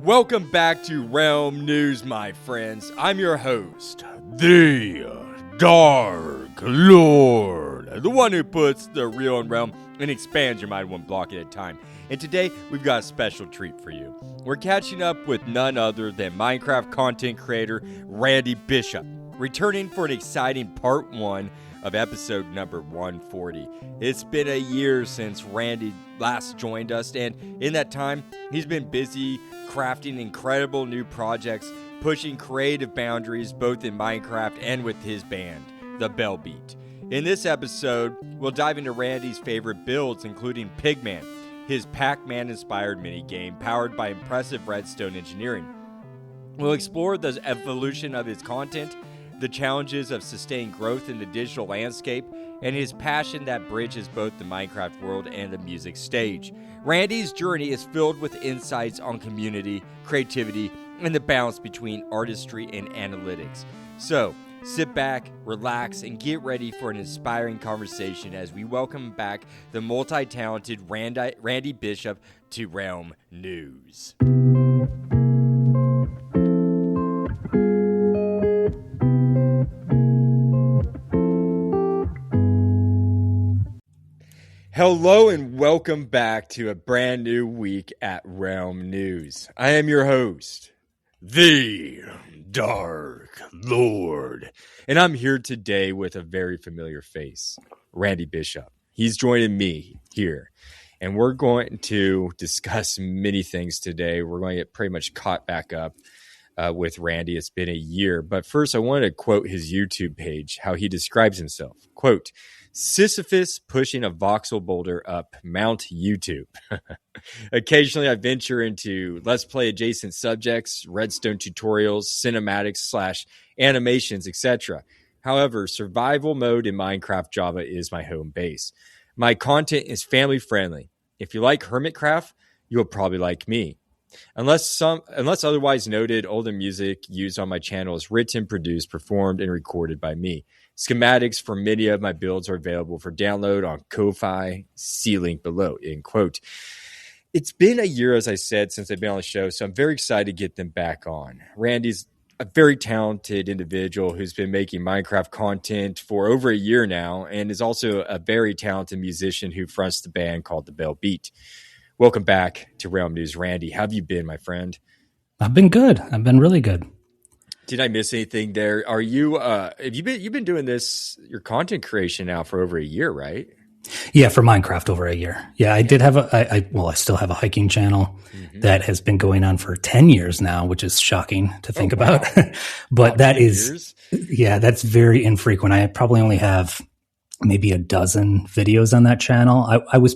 Welcome back to Realm News, my friends. I'm your host, the Dark Lord, the one who puts the real in realm and expands your mind one block at a time. And today, we've got a special treat for you. We're catching up with none other than Minecraft content creator Randy Bishop, returning for an exciting part 1 of episode number 140. It's been a year since Randy last joined us, and in that time, he's been busy crafting incredible new projects, pushing creative boundaries both in Minecraft and with his band, the Bell Beat. In this episode, we'll dive into Randy's favorite builds, including Pigman, his Pac-Man-inspired minigame powered by impressive redstone engineering. We'll explore the evolution of his content, the challenges of sustained growth in the digital landscape, and his passion that bridges both the Minecraft world and the music stage. Randy's journey is filled with insights on community, creativity, and the balance between artistry and analytics. So, sit back, relax, and get ready for an inspiring conversation as we welcome back the multi-talented Randy Bishop to Realm News. Hello and welcome back to a brand new week at Realm News. I am your host, the Dark Lord, and I'm here today with a very familiar face, Randy Bishop. He's joining me here, and we're going to discuss many things today. We're going to get pretty much caught back up with Randy. It's been a year, but first I wanted to quote his YouTube page, how he describes himself. Quote, Sisyphus pushing a voxel boulder up Mount YouTube. Occasionally, I venture into Let's Play adjacent subjects, redstone tutorials, cinematics / animations, etc. However, survival mode in Minecraft Java is my home base. My content is family friendly. If you like Hermitcraft, you'll probably like me. Unless otherwise noted, all the music used on my channel is written, produced, performed, and recorded by me. Schematics for many of my builds are available for download on Ko-Fi. See link below, end quote. It's been a year, as I said, since they've been on the show, so I'm very excited to get them back on. Randy's a very talented individual who's been making Minecraft content for over a year now, and is also a very talented musician who fronts the band called the Bell Beat. Welcome back to Realm News, Randy. How have you been, my friend? I've been good. I've been really good. Did I miss anything there? Are you have you've been doing this, your content creation now for over a year, right? Yeah, for Minecraft over a year. Yeah, I did have I still have a hiking channel that has been going on for 10 years now, which is shocking to think about. But that is years? Yeah, that's very infrequent. I probably only have maybe a dozen videos on that channel. I was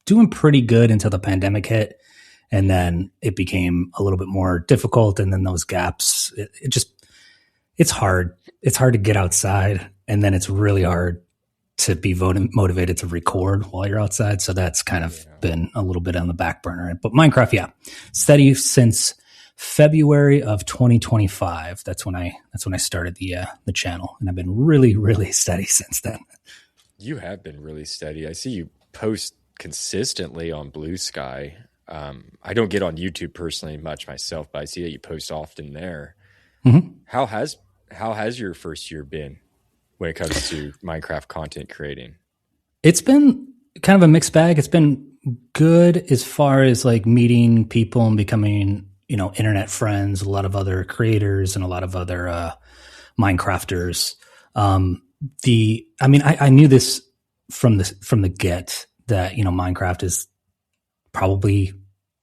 doing pretty good until the pandemic hit, and then it became a little bit more difficult. And then those gaps, it's hard. It's hard to get outside, and then it's really hard to be motivated to record while you're outside. So that's kind of been a little bit on the back burner. But Minecraft, yeah, steady since February of 2025. That's when I started the channel, and I've been really, really steady since then. You have been really steady. I see you post consistently on Bluesky. I don't get on YouTube personally much myself, but I see that you post often there. Mm-hmm. How has your first year been when it comes to Minecraft content creating? It's been kind of a mixed bag. It's been good as far as like meeting people and becoming, internet friends, a lot of other creators and a lot of other Minecrafters. I knew this from the get that, Minecraft is probably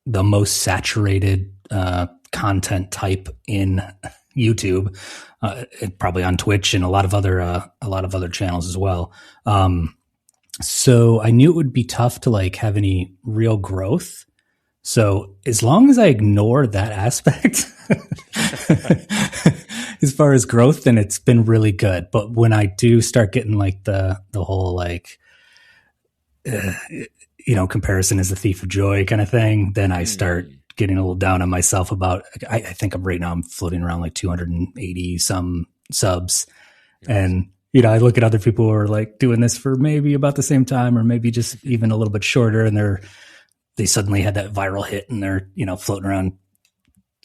the most saturated content type in YouTube, probably on Twitch and a lot of other channels as well. So I knew it would be tough to like have any real growth. So as long as I ignore that aspect, as far as growth, then it's been really good. But when I do start getting like the whole like, comparison is the thief of joy kind of thing, then I start getting a little down on myself about, I think right now I'm floating around like 280 some subs. Nice. And, I look at other people who are like doing this for maybe about the same time, or maybe just even a little bit shorter. And they suddenly had that viral hit and they're, floating around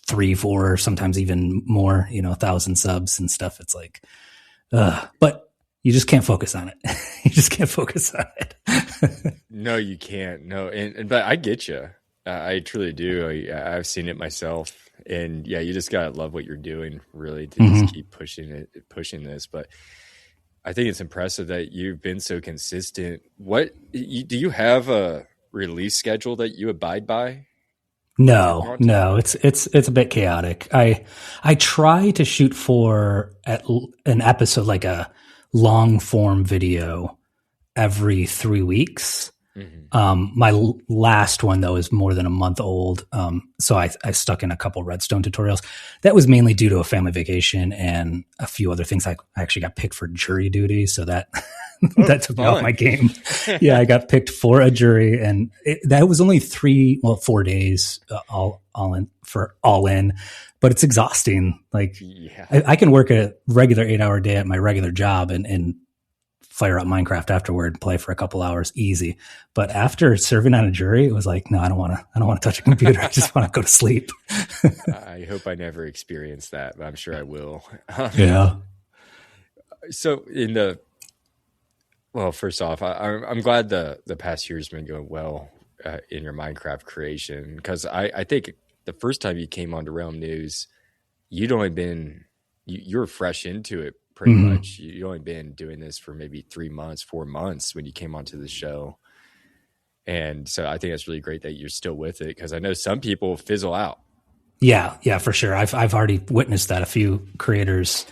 3, 4, sometimes even more, 1,000 subs and stuff. It's like, but you just can't focus on it. You just can't focus on it. No, you can't. No. But I get you. I truly do. I've seen it myself. And yeah, you just got to love what you're doing, really, to just keep pushing this. But I think it's impressive that you've been so consistent. Do you have a release schedule that you abide by? No, it's a bit chaotic. I try to shoot for an episode, like a long form video every 3 weeks. My last one though is more than a month old. So I stuck in a couple redstone tutorials. That was mainly due to a family vacation and a few other things. I actually got picked for jury duty. So that, that took me off my game. Yeah. I got picked for a jury, and that was only 4 days, all in, but it's exhausting. Like I can work a regular 8-hour day at my regular job and fire up Minecraft afterward and play for a couple hours easy. But after serving on a jury, it was like, no, I don't want to touch a computer. I just want to go to sleep. I hope I never experience that, but I'm sure I will. Yeah. So first off, I'm glad the past year's been going well in your Minecraft creation, because I think the first time you came onto Realm News, you were fresh into it. Pretty much. You've only been doing this for maybe 3 months, 4 months when you came onto the show. And so I think that's really great that you're still with it, because I know some people fizzle out. Yeah, for sure. I've already witnessed that. A few creators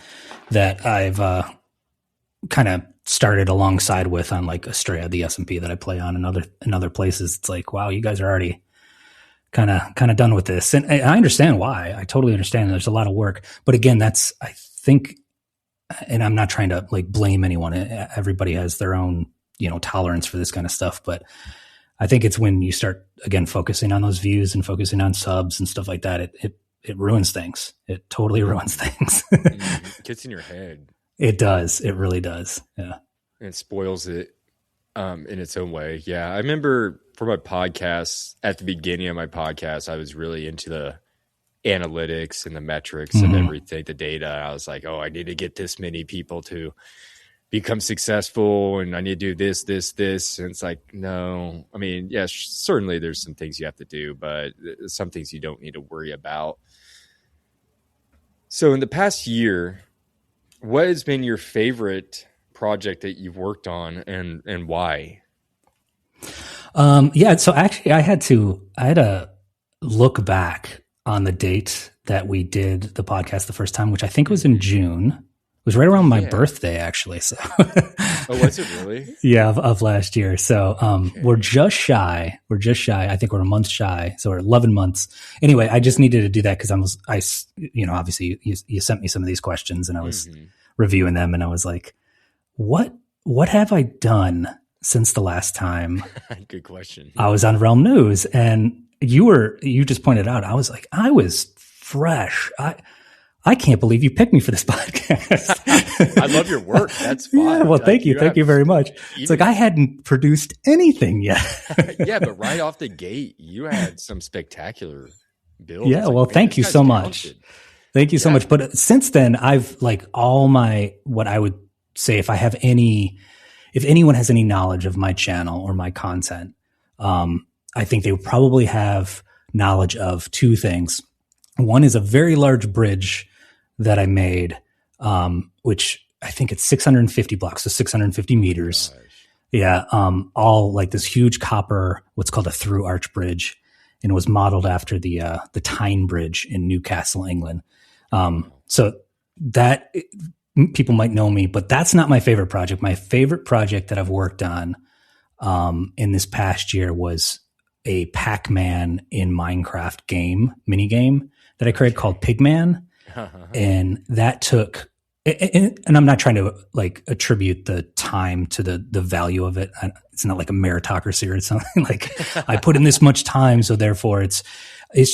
that I've kind of started alongside with on like Astrea, the SMP that I play on, and other places. It's like, wow, you guys are already kind of done with this. And I understand why. I totally understand. There's a lot of work. But again, I think, and I'm not trying to like blame anyone. Everybody has their own, tolerance for this kind of stuff. But I think it's when you start again focusing on those views and focusing on subs and stuff like that, it ruins things. It totally ruins things. It gets in your head. It does. It really does. Yeah. And it spoils it in its own way. Yeah. I remember for my podcast, at the beginning of my podcast, I was really into the analytics and the metrics of everything, the data. I was like, oh, I need to get this many people to become successful, and I need to do this. And it's like, no, I mean, yes, certainly there's some things you have to do, but some things you don't need to worry about. So in the past year, what has been your favorite project that you've worked on, and why? So actually I had to look back on the date that we did the podcast the first time, which I think was in June. It was right around my birthday, actually. So, oh, was it really? Yeah, of last year. So, okay. We're just shy. I think we're a month shy. So we're 11 months. Anyway, I just needed to do that because obviously you sent me some of these questions, and I was reviewing them, and I was like, what have I done since the last time? Good question. I was on Realm News, and you just pointed out, I was like, I was fresh. I can't believe you picked me for this podcast. I love your work. That's fine. Yeah, well, thank you. Thank you very much. It's like I hadn't produced anything yet. Yeah, but right off the gate, you had some spectacular builds. Yeah, well, thank you so much. Thank you so much. But since then, I've like what I would say, if anyone has any knowledge of my channel or my content, I think they would probably have knowledge of two things. One is a very large bridge that I made, which I think it's 650 blocks, so 650 meters. Gosh. Yeah. All like this huge copper, what's called a through arch bridge. And it was modeled after the Tyne Bridge in Newcastle, England. So that people might know me, but that's not my favorite project. My favorite project that I've worked on in this past year was a Pac-Man in Minecraft mini game that I created called Pigman. And that took, and I'm not trying to like attribute the time to the value of it. It's not like a meritocracy or something. Like I put in this much time, so therefore it's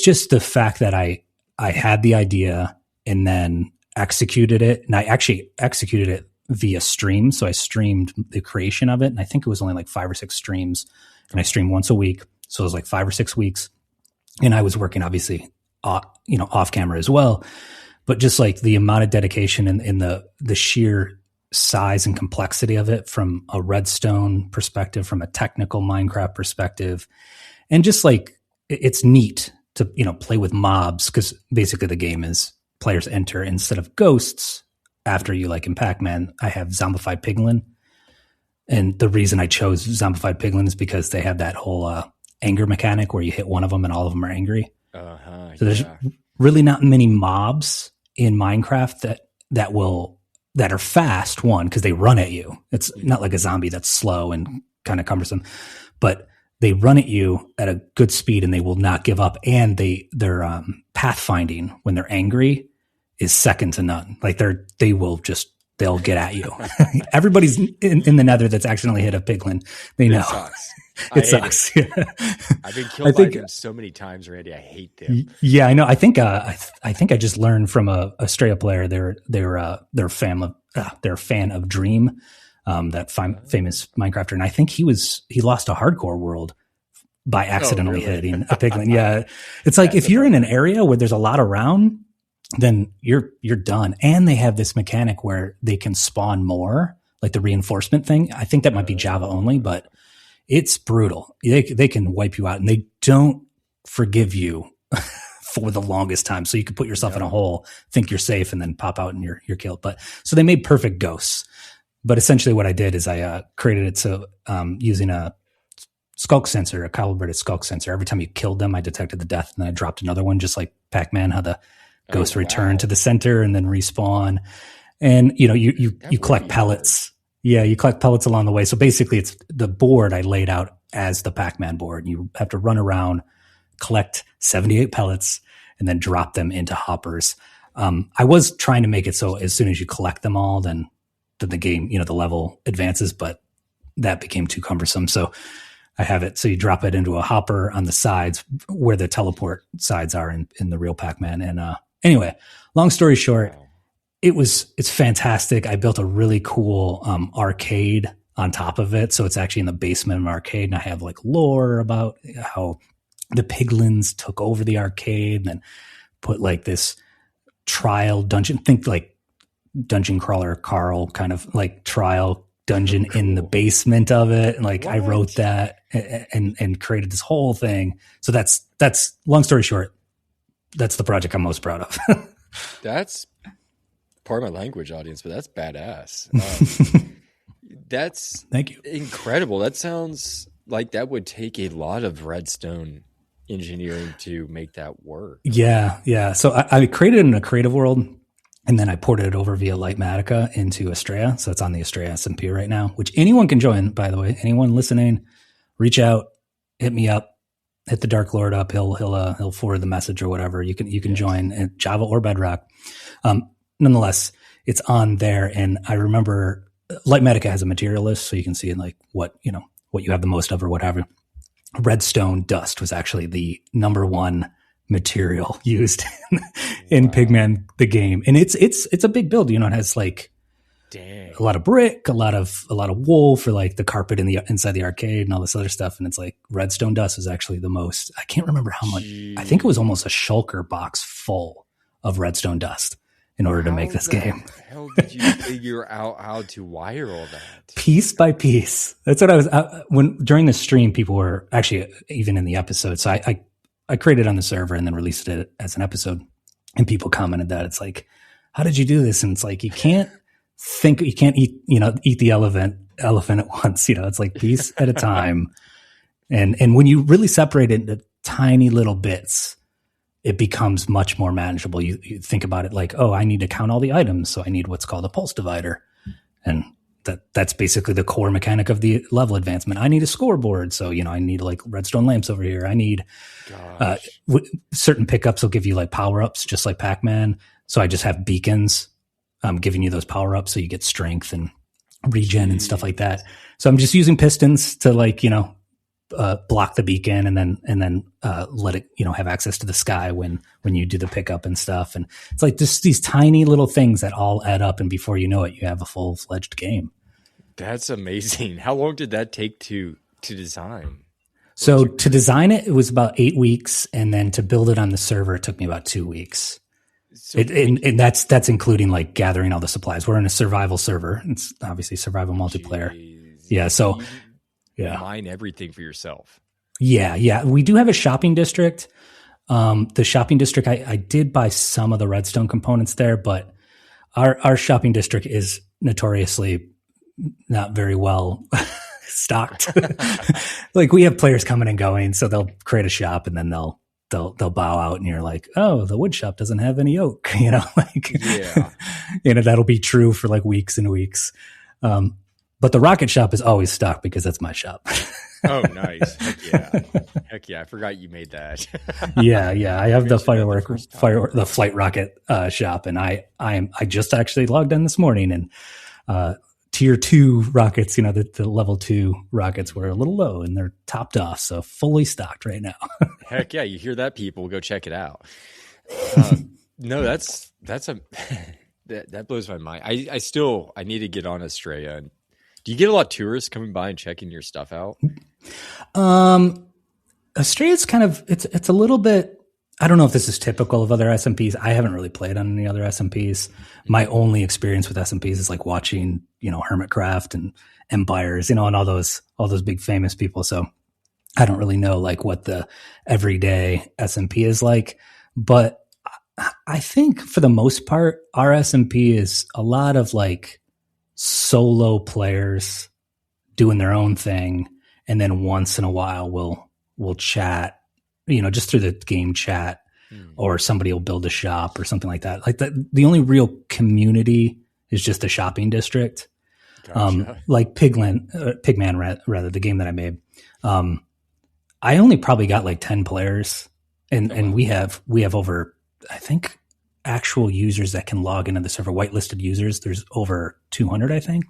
just the fact that I had the idea and then executed it. And I actually executed it via stream. So I streamed the creation of it. And I think it was only like 5 or 6 streams, and I streamed once a week. So it was like 5 or 6 weeks. And I was working obviously off camera as well. But just like the amount of dedication and the sheer size and complexity of it from a redstone perspective, from a technical Minecraft perspective, and just like it's neat to play with mobs, because basically the game is players enter instead of ghosts. After you, like in Pac-Man, I have zombified Pigman, and the reason I chose zombified Pigman is because they have that whole anger mechanic where you hit one of them and all of them are angry. So there's really not many mobs in Minecraft that are fast, one, because they run at you. It's not like a zombie that's slow and kind of cumbersome, but they run at you at a good speed and they will not give up. And their pathfinding when they're angry is second to none. Like they'll get at you. Everybody's in the Nether that's accidentally hit a piglin. They know. It sucks. I've been killed by them so many times, Randy. I hate them. Yeah, I know. I think I just learned from a straight up player. They're a fan of Dream, that famous Minecrafter, and I think he lost a hardcore world by accidentally hitting a piglin. Yeah, it's like if you're in an area where there's a lot around, then you're done. And they have this mechanic where they can spawn more, like the reinforcement thing. I think that might be Java only, but it's brutal. They can wipe you out, and they don't forgive you for the longest time. So you can put yourself in a hole, think you're safe, and then pop out and you're killed. But so they made perfect ghosts. But essentially what I did is I created it so using a skulk sensor, a calibrated skulk sensor. Every time you killed them, I detected the death, and then I dropped another one, just like Pac-Man, how the ghosts return to the center and then respawn. And you collect pellets. Yeah, you collect pellets along the way. So basically it's the board I laid out as the Pac-Man board. You have to run around, collect 78 pellets, and then drop them into hoppers. I was trying to make it so as soon as you collect them all, then the game, the level advances, but that became too cumbersome. So I have it so you drop it into a hopper on the sides where the teleport sides are in the real Pac-Man. And anyway, long story short, it's fantastic. I built a really cool arcade on top of it. So it's actually in the basement of an arcade, and I have like lore about how the piglins took over the arcade and then put like this trial dungeon, think like Dungeon Crawler Carl kind of like trial dungeon in the basement of it. And like I wrote that and created this whole thing. So that's long story short, that's the project I'm most proud of. That's part of my language, audience, but that's badass. That's thank you. Incredible. That sounds like that would take a lot of redstone engineering to make that work. Yeah. So I created it in a creative world, and then I ported it over via Lightmatica into Astrea. So it's on the Astrea SMP right now, which anyone can join, by the way. Anyone listening, reach out, hit me up, hit the Dark Lord up. He'll forward the message or whatever. You can join in Java or Bedrock. Nonetheless, it's on there. And I remember Lightmatica has a material list, so you can see like what you have the most of or whatever. Redstone dust was actually the number one material used in Pigman the game, and it's a big build. It has like a lot of brick, a lot of wool for like the carpet in the inside the arcade and all this other stuff. And it's like redstone dust is actually the most. I can't remember how much. I think it was almost a shulker box full of redstone dust in order to make this game. How did you figure out how to wire all that? Piece by piece. That's what I was during the stream. People were actually even in the episode. So I created on the server and then released it as an episode, and people commented that it's like, how did you do this? And it's like, you can't eat the elephant at once. It's like piece at a time. And when you really separate it into tiny little bits, it becomes much more manageable. You think about it like, oh, I need to count all the items. So I need what's called a pulse divider. And that's basically the core mechanic of the level advancement. I need a scoreboard. So, I need like redstone lamps over here. I need certain pickups will give you like power-ups, just like Pac-Man. So I just have beacons giving you those power-ups. So you get strength and regen and stuff like that. So I'm just using pistons to like, block the beacon and then let it, have access to the sky when you do the pickup and stuff. And it's like just these tiny little things that all add up. And before you know it, you have a full-fledged game. That's amazing. How long did that take to design? So to design it, it was about 8 weeks, and then to build it on the server, it took me about 2 weeks. So and that's including like gathering all the supplies. We're in a survival server. It's obviously survival multiplayer. Yeah. So mine everything for yourself. Yeah. We do have a shopping district. The shopping district, I did buy some of the redstone components there, but our shopping district is notoriously not very well stocked. Like we have players coming and going, so they'll create a shop and then they'll bow out, and you're like, oh, the wood shop doesn't have any oak, like, that'll be true for like weeks and weeks. But the rocket shop is always stocked because that's my shop. Oh, nice. Heck yeah. I forgot you made that. Yeah. I have the the flight rocket shop, and I just actually logged in this morning, and tier 2 rockets, the level 2 rockets were a little low and they're topped off. So fully stocked right now. Heck yeah. You hear that, people? Go check it out. No, that blows my mind. I need to get on Australia. Do you get a lot of tourists coming by and checking your stuff out? Australia's kind of, it's a little bit, I don't know if this is typical of other SMPs. I haven't really played on any other SMPs. My only experience with SMPs is like watching, Hermitcraft and Empires, and all those big famous people. So I don't really know like what the everyday SMP is like, but I think for the most part, our SMP is a lot of like solo players doing their own thing. And then once in a while we'll chat, just through the game chat, or somebody will build a shop or something like that. Like the only real community is just the shopping district. Gotcha. Like Pigman, rather, the game that I made. I only probably got like 10 players, and we have over, I think, actual users that can log into the server, whitelisted users. There's over 200, I think.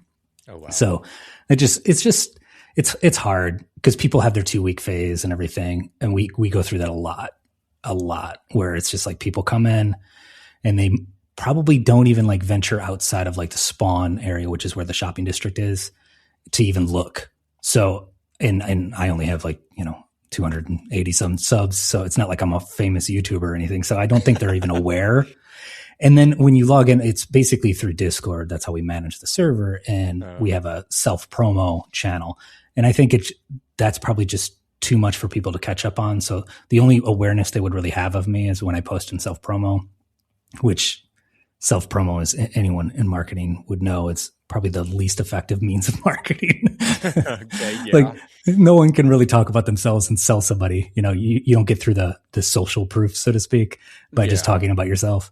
Oh wow! So it's hard because people have their 2-week phase and everything, and we go through that a lot, where it's just like people come in and they probably don't even like venture outside of like the spawn area, which is where the shopping district is, to even look. So, and I only have like, 280 some subs. So it's not like I'm a famous YouTuber or anything. So I don't think they're even aware. And then when you log in, it's basically through Discord. That's how we manage the server. And we have a self promo channel. And I think that's probably just too much for people to catch up on. So the only awareness they would really have of me is when I post in self promo, which self promo, as anyone in marketing would know, it's probably the least effective means of marketing. Okay, yeah. Like no one can really talk about themselves and sell somebody. You don't get through the social proof, so to speak, by just talking about yourself.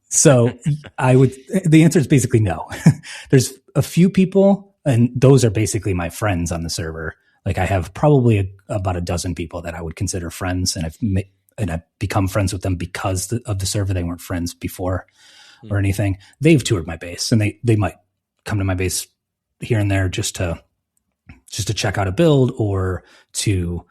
So the answer is basically no. There's a few people, and those are basically my friends on the server. Like I have probably about a dozen people that I would consider friends, and I've become friends with them because of the server. They weren't friends before or anything. They've toured my base, and they might come to my base here and there just to check out a build, or to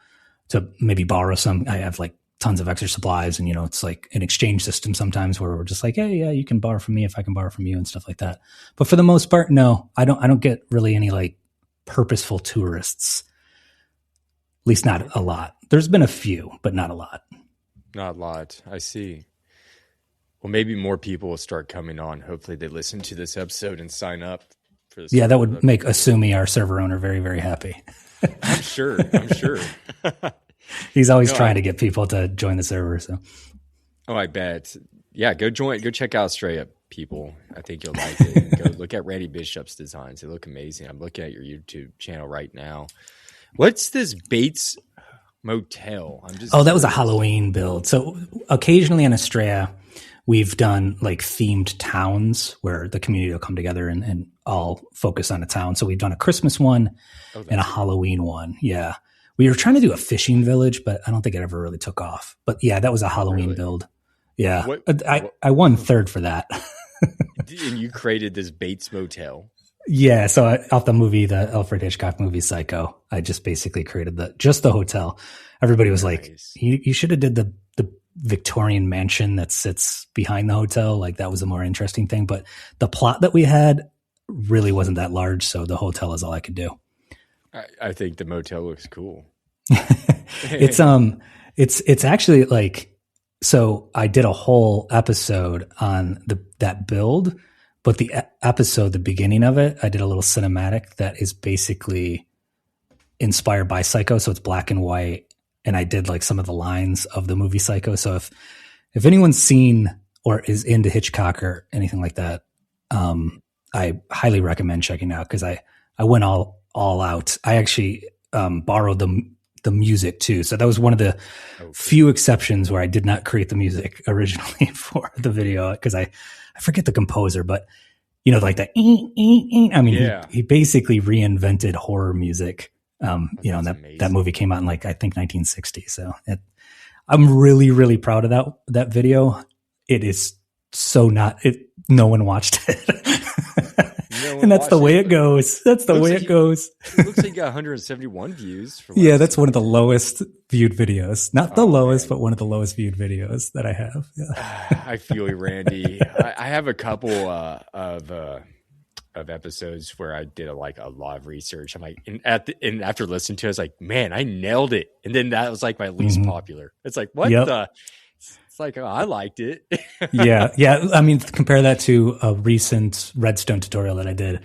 maybe borrow some. I have like tons of extra supplies, and it's like an exchange system sometimes where we're just like, hey, yeah, you can borrow from me if I can borrow from you and stuff like that. But for the most part, no, I don't get really any like purposeful tourists. At least not a lot. There's been a few, but not a lot. Not a lot. I see. Well, maybe more people will start coming on. Hopefully they listen to this episode and sign up for this. Yeah, that would make Asumi, our server owner, very, very happy. I'm sure. He's always trying to get people to join the server. So. Oh, I bet. Yeah, go check out Australia, people. I think you'll like it. Go look at Randy Bishop's designs. They look amazing. I'm looking at your YouTube channel right now. What's this Bates Motel? That was a Halloween build. So occasionally in Australia, we've done like themed towns where the community will come together and all focus on a town. So we've done a Christmas one and a Halloween one. Yeah. We were trying to do a fishing village, but I don't think it ever really took off. But yeah, that was a Halloween build. Yeah. I won third for that. And you created this Bates Motel. Yeah, so off the Alfred Hitchcock movie Psycho, I just basically created the hotel. Everybody was like, you should have did the Victorian mansion that sits behind the hotel. Like that was a more interesting thing. But the plot that we had really wasn't that large, so the hotel is all I could do. I think the motel looks cool. It's actually like, so I did a whole episode on that build, but the beginning of it, I did a little cinematic that is basically inspired by Psycho. So it's black and white. And I did like some of the lines of the movie Psycho. So if anyone's seen or is into Hitchcock or anything like that, I highly recommend checking out, because I went all out. I actually borrowed the music too. So that was one of the few exceptions where I did not create the music originally for the video, because I forget the composer, but like that. I mean, he basically reinvented horror music. That movie came out in like, I think 1960. So I'm really, really proud of that video. It is so no one watched it. And that's the way it goes. That's the way it goes. It looks like you got 171 views. Yeah, that's one of the lowest viewed videos. Not the lowest, but one of the lowest viewed videos that I have. Yeah. I feel you, Randy. I have a couple of episodes where I did a lot of research. I'm like, and after listening to it, I was like, man, I nailed it. And then that was like my least popular. It's like, what the? It's like, oh, I liked it. Yeah. I mean, compare that to a recent redstone tutorial that I did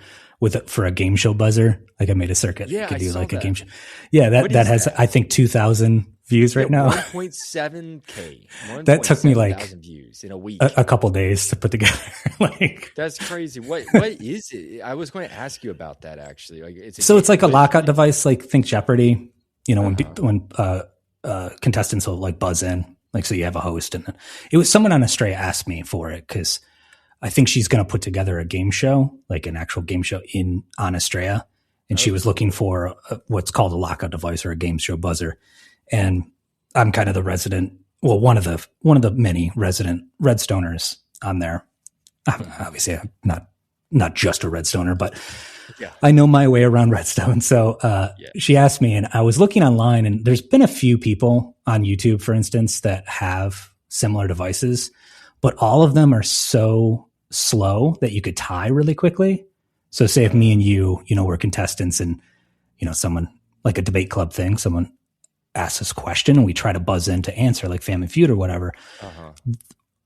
for a game show buzzer. Like, I made a circuit. Yeah, you could I do saw like that. a game show. Yeah, that has, I think, 2,000 views right now. 1.7K. That took me like views in a week. A couple days to put together. Like, that's crazy. What is it? I was going to ask you about that actually. Like, it's like a lockout device. Like, think Jeopardy. When contestants will like buzz in. Like, so you have a host, and it was someone on Australia asked me for it, because I think she's going to put together a game show, like an actual game show on Australia. And she was looking for what's called a lockout device or a game show buzzer. And I'm kind of the resident, well, one of the many resident Redstoners on there. Obviously, I'm not just a Redstoner, but I know my way around Redstone. So she asked me, and I was looking online, and there's been a few people on YouTube, for instance, that have similar devices, but all of them are so slow that you could tie really quickly. So say if me and you, we're contestants, and, someone, like a debate club thing, someone asks us a question and we try to buzz in to answer, like Family Feud or whatever.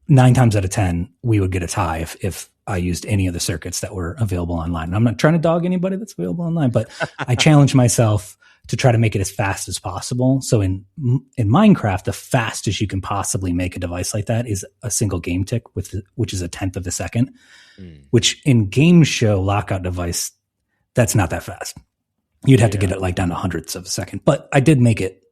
9 times out of 10, we would get a tie if I used any of the circuits that were available online. And I'm not trying to dog anybody that's available online, but I challenge myself to try to make it as fast as possible. So in Minecraft, the fastest you can possibly make a device like that is a single game tick, which is 1/10 of a second, which in game show lockout device, that's not that fast. You'd have to get it like down to hundredths of a second, but I did make it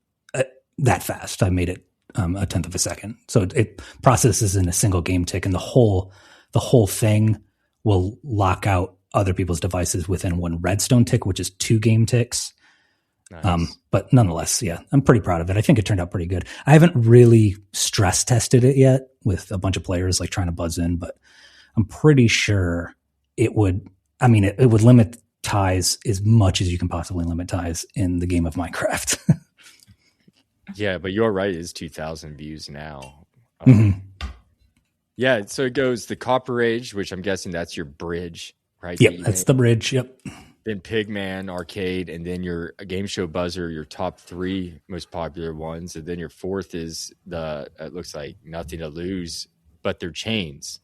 that fast. I made it 1/10 of a second. So it processes in a single game tick, and the whole thing will lock out other people's devices within one redstone tick, which is 2 game ticks. Nice. But nonetheless, I'm pretty proud of it. I think it turned out pretty good. I haven't really stress tested it yet with a bunch of players like trying to buzz in, but I'm pretty sure it would limit ties as much as you can possibly limit ties in the game of Minecraft. Yeah, but you're right. It's 2,000 views now. Yeah, so it goes the Copper Age, which I'm guessing that's your bridge, right? Yep, that's the bridge. Yep. Then Pigman, Arcade, and then your game show buzzer, your top 3 most popular ones. And then your 4th is it looks like Nothing to Lose, but they're chains.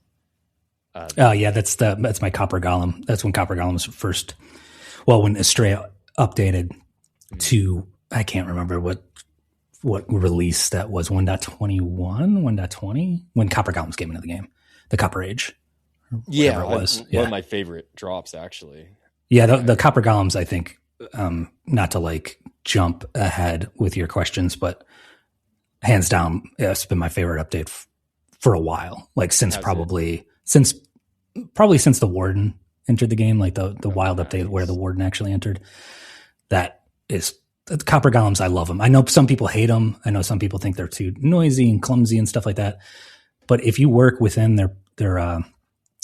That's my Copper Golem. That's when Copper Golem was first, when Astrea updated to, I can't remember what release that was, 1.21, 1.20, when Copper Golems came into the game, the Copper Age. Yeah, it was. One of my favorite drops, actually. Yeah, the Copper Golems, I think, not to like jump ahead with your questions, but hands down, it's been my favorite update for a while. Like since the Warden entered the game, like the wild update where the Warden actually entered. That is the Copper Golems. I love them. I know some people hate them. I know some people think they're too noisy and clumsy and stuff like that. But if you work within their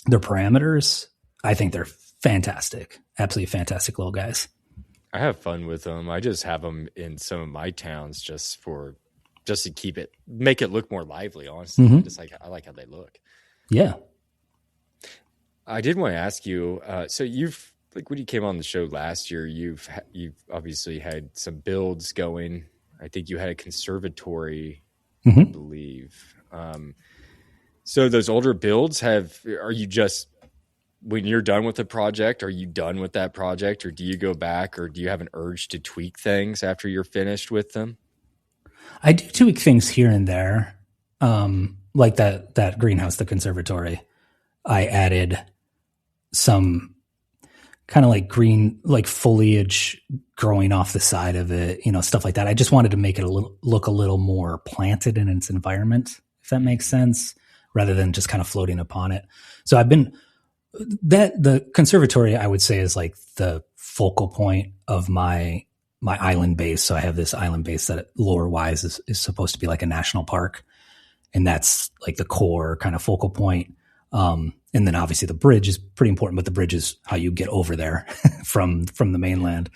parameters, I think they're fantastic. Absolutely fantastic little guys. I have fun with them. I just have them in some of my towns just to make it look more lively, honestly. I like how they look. Yeah. I did want to ask you, so you've, like when you came on the show last year, you've obviously had some builds going I think you had a conservatory, Mm-hmm. I believe. So those older builds are you just, when you're done with the project, are you done with that project, or do you go back, or do you have an urge to tweak things after you're finished with them? I do tweak things here and there. Like that greenhouse, the conservatory, I added some kind of like green, like foliage growing off the side of it, stuff like that. I just wanted to make it look a little more planted in its environment, if that makes sense, rather than just kind of floating upon it. So the conservatory, I would say, is like the focal point of my island base. So I have this island base that lore wise is supposed to be like a national park. And that's like the core kind of focal point. And then obviously the bridge is pretty important, but the bridge is how you get over there from the mainland.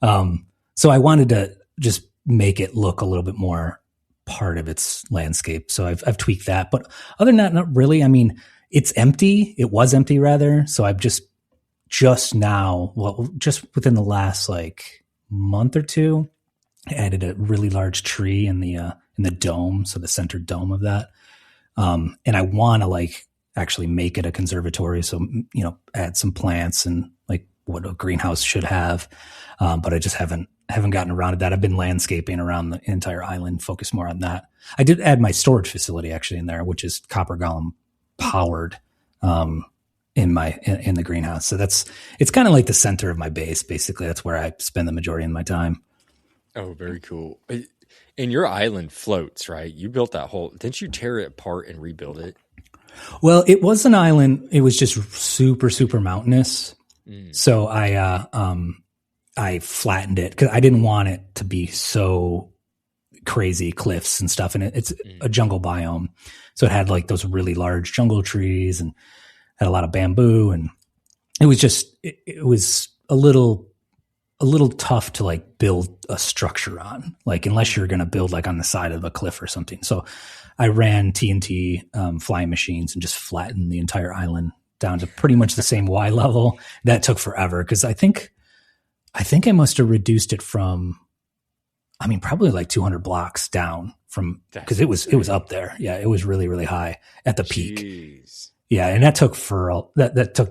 So I wanted to just make it look a little bit more part of its landscape. So I've tweaked that, but other than that, not really. I mean, it's empty. It was empty rather. So I've just now, just within the last like month or two, I added a really large tree in the dome. So the center dome of that. And I want to like actually make it a conservatory. So, add some plants and like what a greenhouse should have. But I just haven't gotten around to that. I've been landscaping around the entire island, focus more on that. I did add my storage facility actually in there, which is copper golem powered, in the greenhouse. So it's kind of like the center of my base. Basically, that's where I spend the majority of my time. Oh, very cool. And your island floats, right? You built that didn't you tear it apart and rebuild it? Well, it was an island. It was just super, super mountainous. So I flattened it because I didn't want it to be so crazy cliffs and stuff. And it's a jungle biome. So it had like those really large jungle trees and had a lot of bamboo. And it was just, it was a little tough to like build a structure on, like unless you're going to build like on the side of a cliff or something. So I ran TNT flying machines and just flattened the entire island down to pretty much the same Y level. That took forever because I think I must have reduced it from, probably like 200 blocks down from, because it was up there. Yeah, it was really, really high at the peak. Jeez. Yeah, and that took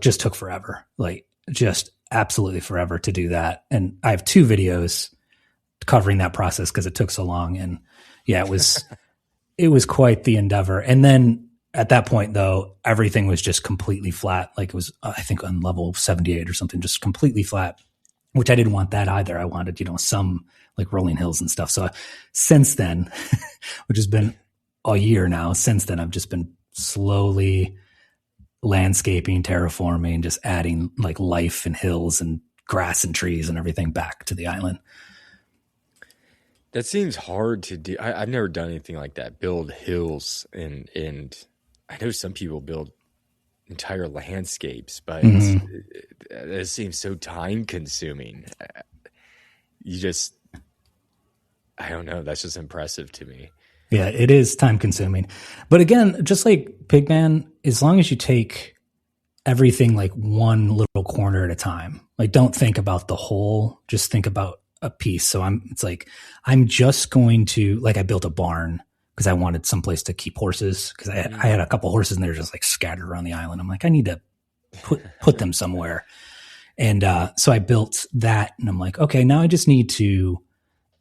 took forever. Like just absolutely forever to do that. And I have 2 videos covering that process because it took so long. And yeah, it was it was quite the endeavor. And then at that point though, everything was just completely flat. Like it was, I think on level 78 or something, just completely flat, which I didn't want that either. I wanted, some like rolling hills and stuff. So since then, which has been a year now, since then I've just been slowly landscaping, terraforming, just adding like life and hills and grass and trees and everything back to the island. That seems hard to do. I've never done anything like that. Build hills and I know some people build entire landscapes, but it seems so time consuming. I don't know. That's just impressive to me. Yeah, it is time consuming. But again, just like Pigman, as long as you take everything like one little corner at a time, like don't think about the whole, just think about a piece. So I'm just going to, like I built a barn because I wanted someplace to keep horses because I had a couple horses and they're just like scattered around the island. I'm like, I need to put them somewhere. And so I built that and I'm like, okay, now I just need to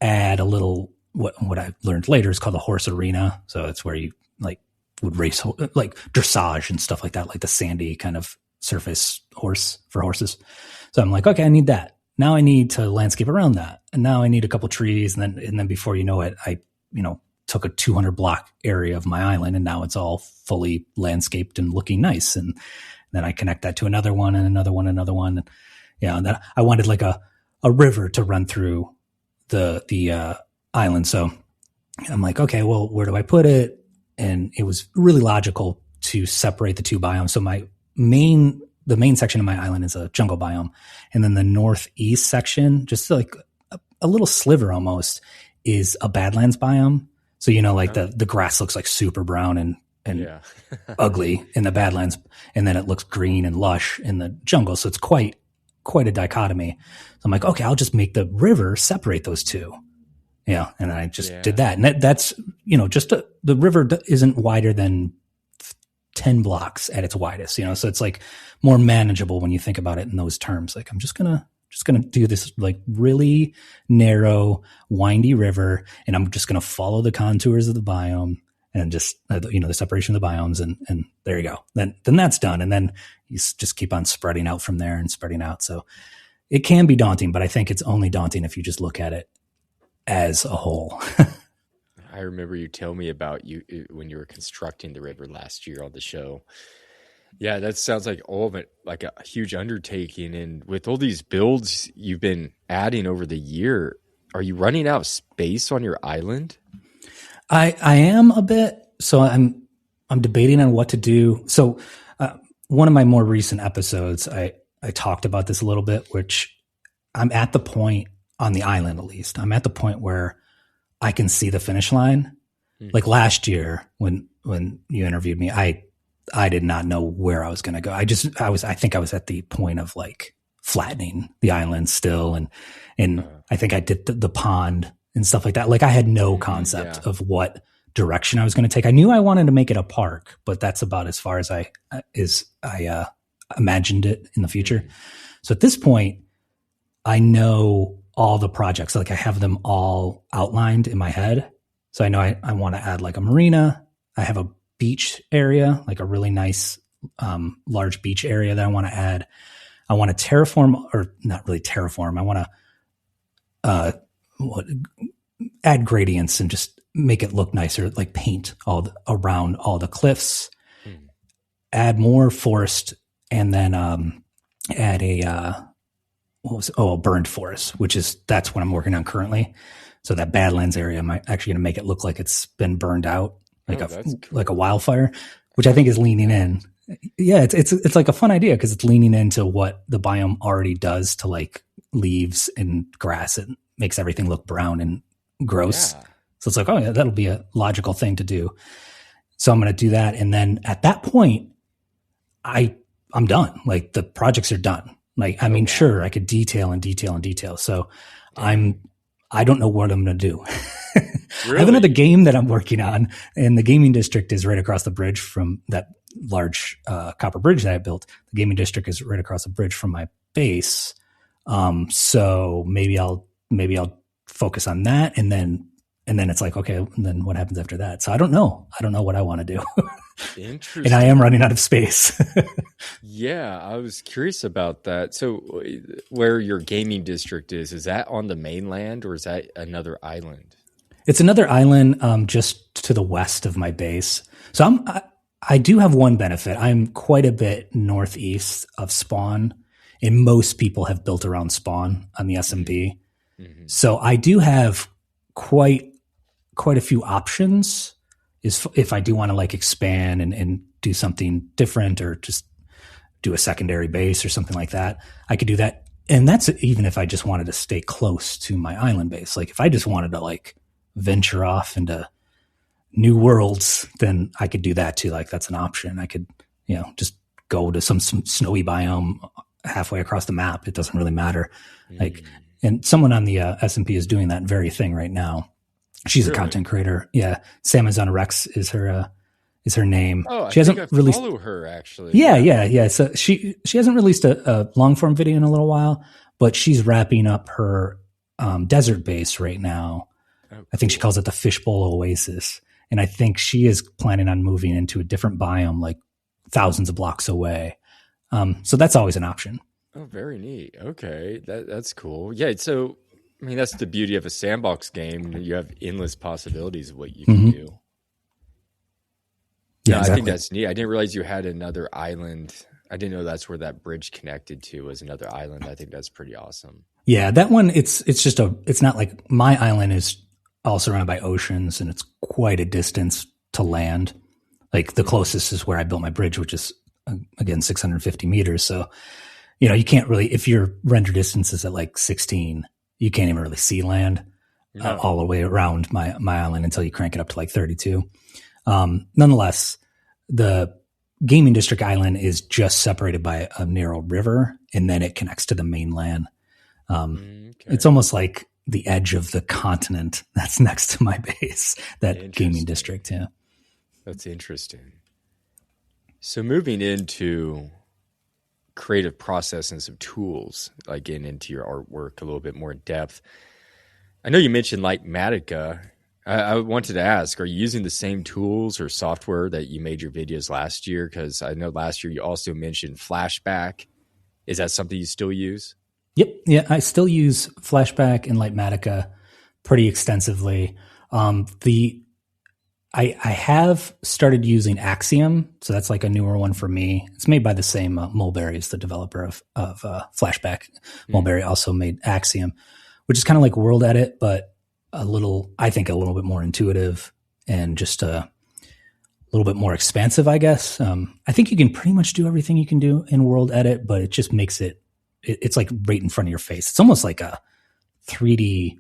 add a little, what I learned later is called a horse arena. So it's where you like would race, like dressage and stuff like that, like the sandy kind of surface horse for horses. So I'm like, okay, I need that. Now I need to landscape around that. And now I need a couple trees. And then before you know it, I, took a 200 block area of my island and now it's all fully landscaped and looking nice. And then I connect that to another one and another one, another one. And yeah. And then I wanted like a river to run through the island. So I'm like, okay, well, where do I put it? And it was really logical to separate the 2 biomes. So the main section of my island is a jungle biome. And then the northeast section, just like a little sliver almost, is a badlands biome. So, the grass looks like super brown and ugly in the badlands. And then it looks green and lush in the jungle. So it's quite a dichotomy. So I'm like, okay, I'll just make the river separate those 2. Yeah. And I just did that. And that's, just the river isn't wider than 10 blocks at its widest, so it's like more manageable when you think about it in those terms. Like I'm just going to do this like really narrow, windy river, and I'm just going to follow the contours of the biome and just, the separation of the biomes. And there you go. Then that's done. And then you just keep on spreading out from there and spreading out. So it can be daunting, but I think it's only daunting if you just look at it as a whole. I remember you telling me about you when you were constructing the river last year on the show. Yeah, that sounds like all of it, like a huge undertaking. And with all these builds you've been adding over the year, are you running out of space on your island? I am a bit. So I'm debating on what to do. So one of my more recent episodes, I talked about this a little bit, which I'm at the point on the island, at least. I'm at the point where I can see the finish line. Mm-hmm. Like last year when you interviewed me, I did not know where I was going to go. I think I was at the point of like flattening the island still. And I think I did the pond and stuff like that. Like I had no concept of what direction I was going to take. I knew I wanted to make it a park, but that's about as far as I imagined it in the future. Mm-hmm. So at this point, I know all the projects. Like I have them all outlined in my head. So I know I want to add like a marina. I have a beach area, like a really nice, large beach area that I want to add. I want to terraform, or not really terraform. I want to add gradients and just make it look nicer, like paint around all the cliffs, add more forest, and then add a burned forest, that's what I'm working on currently. So that Badlands area, I'm actually going to make it look like it's been burned out, like a wildfire, which I think is leaning in. Yeah, it's like a fun idea because it's leaning into what the biome already does to like leaves and grass. It makes everything look brown and gross. Yeah. So it's like, oh yeah, that'll be a logical thing to do. So I'm going to do that, and then at that point, I'm done. Like the projects are done. Like, I mean, sure, I could detail. So I don't know what I'm going to do. Really? I have another game that I'm working on, and the gaming district is right across the bridge from that large copper bridge that I built. The gaming district is right across the bridge from my base. So maybe I'll focus on that, and then it's like, okay, then what happens after that? So I don't know. I don't know what I want to do. Interesting. And I am running out of space. Yeah, I was curious about that. So where your gaming district is that on the mainland or is that another island? It's another island just to the west of my base. So I do have one benefit. I'm quite a bit northeast of Spawn, and most people have built around Spawn on the SMB. Mm-hmm. So I do have quite a few options if I do want to like expand and do something different, or just do a secondary base or something like that. I could do that. And that's even if I just wanted to stay close to my island base. Like if I just wanted to like venture off into new worlds, then I could do that too. Like that's an option. I could, just go to some snowy biome halfway across the map. It doesn't really matter. Like, and someone on the S&P is doing that very thing right now. She's really? A content creator. Yeah. Samazon Rex is her name. Oh, she hasn't released. Follow her actually. Yeah. So she hasn't released a long form video in a little while, but she's wrapping up her desert base right now. Oh, cool. I think she calls it the Fishbowl Oasis, and I think she is planning on moving into a different biome, like thousands of blocks away. So that's always an option. Oh, very neat. Okay, that's cool. Yeah. So I mean, that's the beauty of a sandbox game. You have endless possibilities of what you can do. Yeah, exactly. I think that's neat. I didn't realize you had another island. I didn't know that's where that bridge connected to was another island. I think that's pretty awesome. Yeah, that one, it's not like my island is all surrounded by oceans, and it's quite a distance to land. Like the closest is where I built my bridge, which is again 650 meters. So, you can't really, if your render distance is at like 16, you can't even really see land all the way around my island until you crank it up to like 32. Nonetheless, the gaming district island is just separated by a narrow river, and then it connects to the mainland. It's almost like the edge of the continent that's next to my base, that gaming district. Yeah. That's interesting. So moving into creative process and some tools, like getting into your artwork a little bit more in depth. I know you mentioned Lightmatica. I wanted to ask, are you using the same tools or software that you made your videos last year? Because I know last year you also mentioned Flashback. Is that something you still use? Yep. Yeah, I still use Flashback and Lightmatica pretty extensively. I have started using Axiom, so that's like a newer one for me. It's made by the same Mulberry as the developer of Flashback. Mulberry also made Axiom, which is kind of like World Edit, but I think a little bit more intuitive and just a little bit more expansive, I guess. I think you can pretty much do everything you can do in World Edit, but it just makes it's like right in front of your face. It's almost like a 3D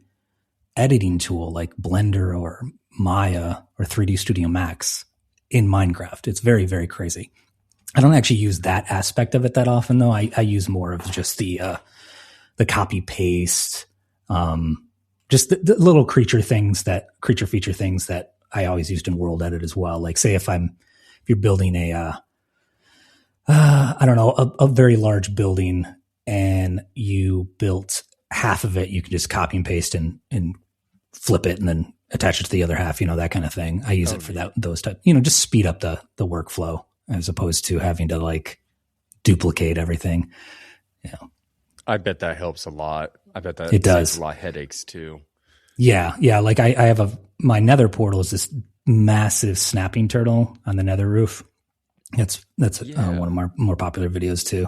editing tool like Blender or Maya or 3D Studio Max in Minecraft. It's very, very crazy. I don't actually use that aspect of it that often, though. I use more of just the copy paste, just the little creature feature things that I always used in World Edit as well. Like say if you're building a very large building and you built half of it, you can just copy and paste and flip it and then attach it to the other half, that kind of thing. I use it for those type, just speed up the workflow as opposed to having to like duplicate everything. Yeah. I bet that helps a lot. I bet that it does a lot of headaches too. Yeah. Yeah. Like I have my nether portal is this massive snapping turtle on the nether roof. That's one of my more popular videos too.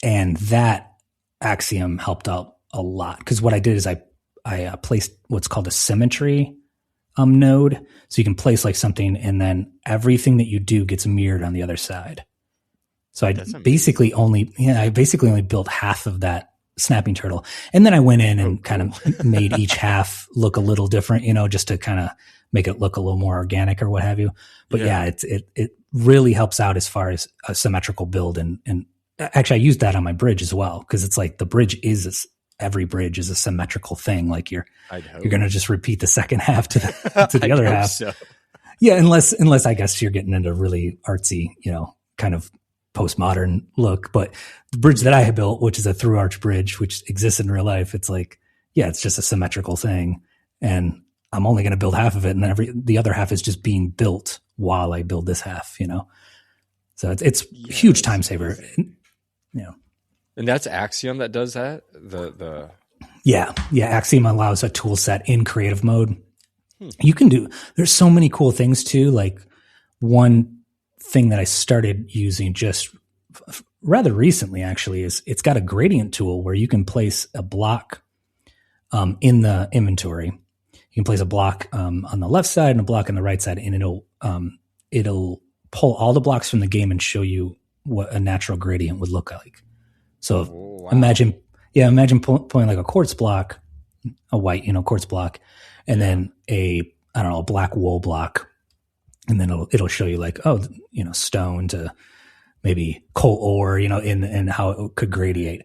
And that Axiom helped out a lot because what I did is I placed what's called a symmetry node. So you can place like something and then everything that you do gets mirrored on the other side. So I basically only built half of that snapping turtle. And then I went in and kind of made each half look a little different, just to kind of make it look a little more organic or what have you. But it really helps out as far as a symmetrical build. And actually I used that on my bridge as well. Cause it's like every bridge is a symmetrical thing. Like you're going to just repeat the second half to the other half. So. Yeah. Unless I guess you're getting into really artsy, kind of postmodern look, but the bridge that I had built, which is a through arch bridge, which exists in real life, it's like, it's just a symmetrical thing. And I'm only going to build half of it. And then the other half is just being built while I build this half, so it's huge time saver. And that's Axiom that does that? Yeah. Axiom allows a tool set in creative mode. You can there's so many cool things too. Like one thing that I started using just rather recently actually is it's got a gradient tool where you can place a block in the inventory. You can place a block on the left side and a block on the right side, and it'll pull all the blocks from the game and show you what a natural gradient would look like. So imagine pulling like a quartz block, a white, quartz block, and then a black wool block. And then it'll show you like, stone to maybe coal ore, and how it could gradiate.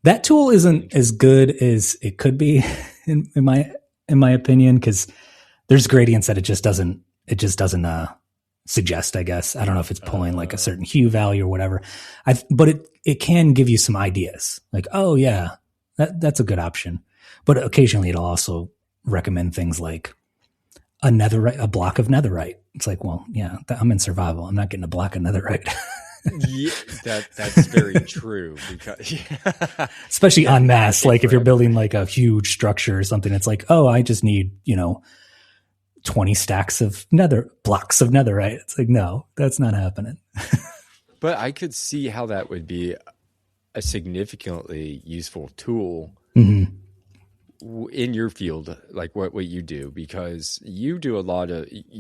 That tool isn't as good as it could be in my opinion, because there's gradients that it just doesn't suggest, I guess. I don't know if it's pulling like a certain hue value or whatever. But it can give you some ideas like, oh yeah, that's a good option. But occasionally it'll also recommend things like a block of netherite. It's like, well, yeah, I'm in survival. I'm not getting a block of netherite. That's very true. Because especially en masse, like if you're building like a huge structure or something, it's like, oh, I just need 20 stacks of blocks of netherite. It's like, no, that's not happening. But I could see how that would be a significantly useful tool in your field, like what you do, because you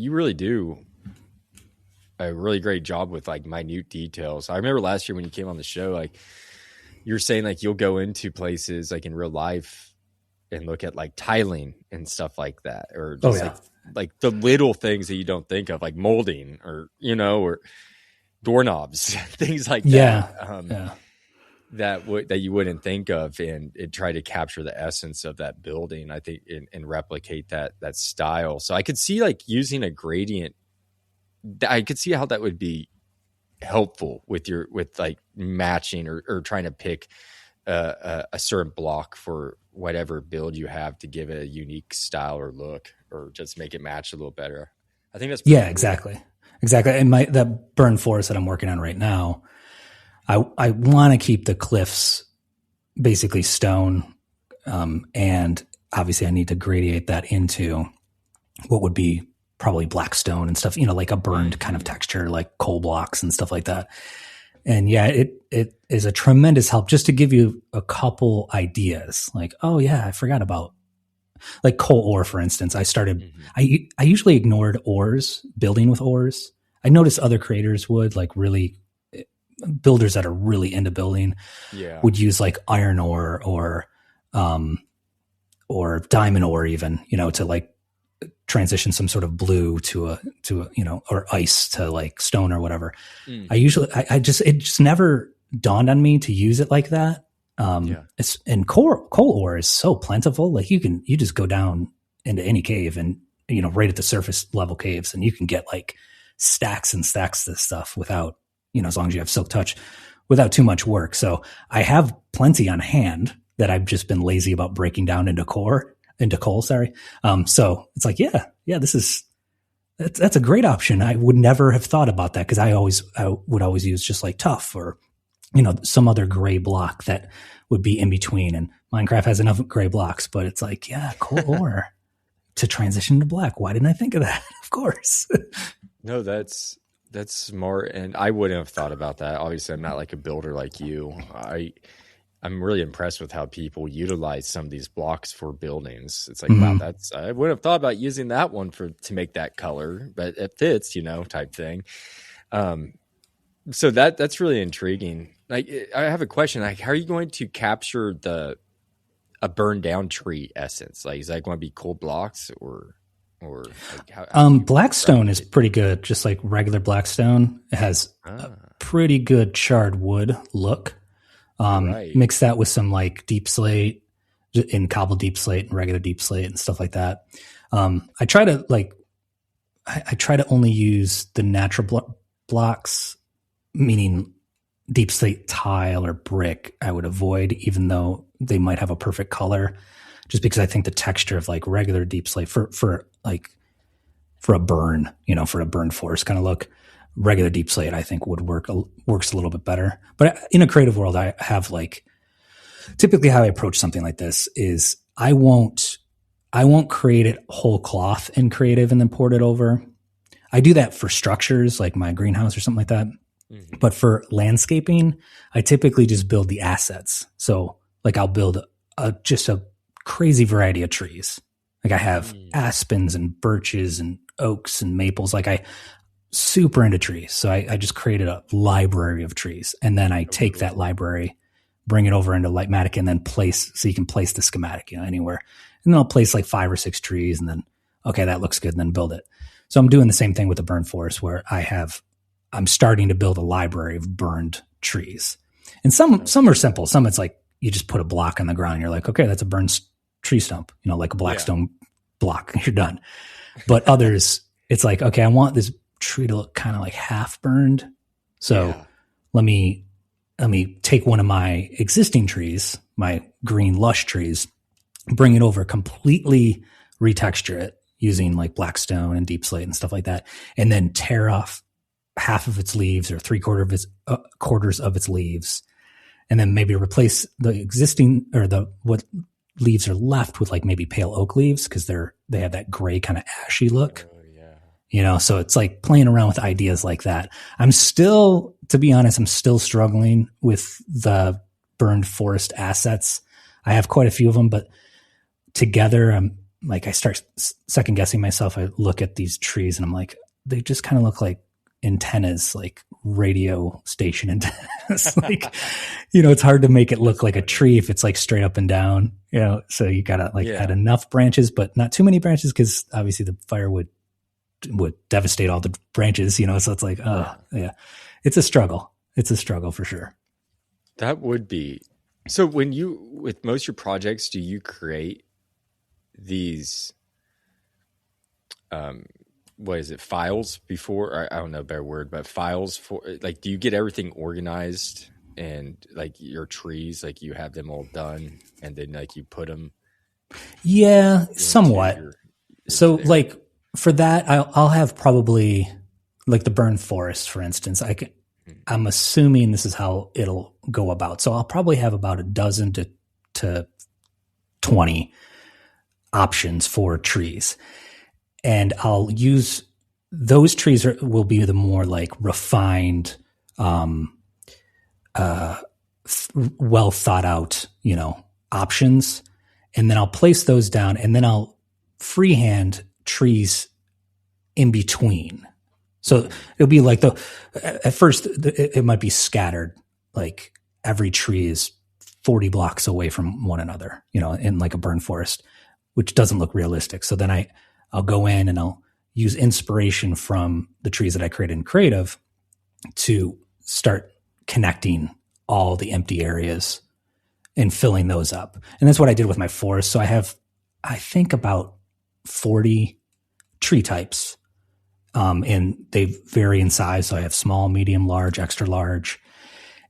really do a really great job with like minute details. I remember last year when you came on the show, like you're saying like you'll go into places like in real life and look at like tiling and stuff like that, or just like the little things that you don't think of, like molding or or doorknobs, things like that. that you wouldn't think of, and try to capture the essence of that building, I think, and replicate that style. So I could see like using a gradient. I could see how that would be helpful with like matching or trying to pick a certain block for whatever build you have to give it a unique style or look, or just make it match a little better. I think that's cool. Exactly. And that burn forest that I'm working on right now, I want to keep the cliffs basically stone, and obviously I need to gradiate that into what would be probably black stone and stuff, like a burned kind of texture, like coal blocks and stuff like that. And yeah, it is a tremendous help just to give you a couple ideas. Like, oh yeah, I forgot about like coal ore, for instance. I usually ignored ores, building with ores. I noticed other creators would, like really builders that are really into building would use like iron ore or diamond ore even, to like transition some sort of blue to a or ice to like stone or whatever. It just never dawned on me to use it like that. And coal ore is so plentiful. Like you just go down into any cave and, right at the surface level caves, and you can get like stacks and stacks of this stuff without, as long as you have silk touch, without too much work. So I have plenty on hand that I've just been lazy about breaking down into coal. So it's like, that's a great option. I would never have thought about that, because I would always use just like tuff or, some other gray block that would be in between. And Minecraft has enough gray blocks, but it's like, coal ore to transition to black. Why didn't I think of that? Of course. No, that's smart. And I wouldn't have thought about that. Obviously, I'm not like a builder like you. I'm really impressed with how people utilize some of these blocks for buildings. It's like, wow, I wouldn't have thought about using that one to make that color, but it fits, type thing. So that's really intriguing. Like, I have a question. Like, how are you going to capture a burned down tree essence? Like, is that going to be cool blocks or like how Blackstone is pretty good. Just like regular Blackstone, it has a pretty good charred wood look. Mix that with some like deep slate in cobble deep slate and regular deep slate and stuff like that. I try to only use the natural blocks, meaning deep slate tile or brick I would avoid, even though they might have a perfect color, just because I think the texture of like regular deep slate for a burn, for a burned forest kind of look, regular deep slate I think works a little bit better. But in a creative world, I have like, typically how I approach something like this is I won't create it whole cloth in creative and then port it over. I do that for structures like my greenhouse or something like that. Mm-hmm. But for landscaping, I typically just build the assets. So like I'll build just a crazy variety of trees. Like I have aspens and birches and oaks and maples. Like I super into trees. So I just created a library of trees. And then I take that library, bring it over into Lightmatic, and then so you can place the schematic, anywhere. And then I'll place like 5 or 6 trees and then, okay, that looks good. And then build it. So I'm doing the same thing with the burned forest, where I'm starting to build a library of burned trees. And some are simple. Some it's like you just put a block on the ground and you're like, okay, that's a burned tree stump, like a Blackstone block. You're done. But others, it's like, okay, I want this tree to look kind of like half burned. So let me take one of my existing trees, my green lush trees, bring it over, completely retexture it using like Blackstone and deep slate and stuff like that, and then tear off half of its leaves or 3/4 of its leaves, and then maybe replace the existing or what leaves are left with like maybe pale oak leaves, because they have that gray kind of ashy look. So it's like playing around with ideas like that. To be honest, I'm still struggling with the burned forest assets. I have quite a few of them, but together I'm like, I start second guessing myself. I look at these trees and I'm like, they just kind of look like antennas, like radio station antennas. Like, it's hard to make it look like a tree if it's like straight up and down, so you gotta add enough branches, but not too many branches, because obviously the fire would devastate all the branches, so it's like, it's a struggle. It's a struggle for sure. That would be. So with most of your projects, do you create these, what is it, files before? I don't know a better word, but files for, like, do you get everything organized and like your trees, like you have them all done and then like you put them? Yeah, somewhat. So there? Like for that, I'll have probably like the burn forest, for instance. I'm assuming this is how it'll go about. So I'll probably have about a dozen to 20 options for trees. And I'll use those trees will be the more like refined, well thought out, options. And then I'll place those down and then I'll freehand trees in between. So it'll be like at first it might be scattered, like every tree is 40 blocks away from one another, in like a burn forest, which doesn't look realistic. So then I'll go in and I'll use inspiration from the trees that I created in Creative to start connecting all the empty areas and filling those up. And that's what I did with my forest. So I have, I think, about 40 tree types. And they vary in size. So I have small, medium, large, extra large.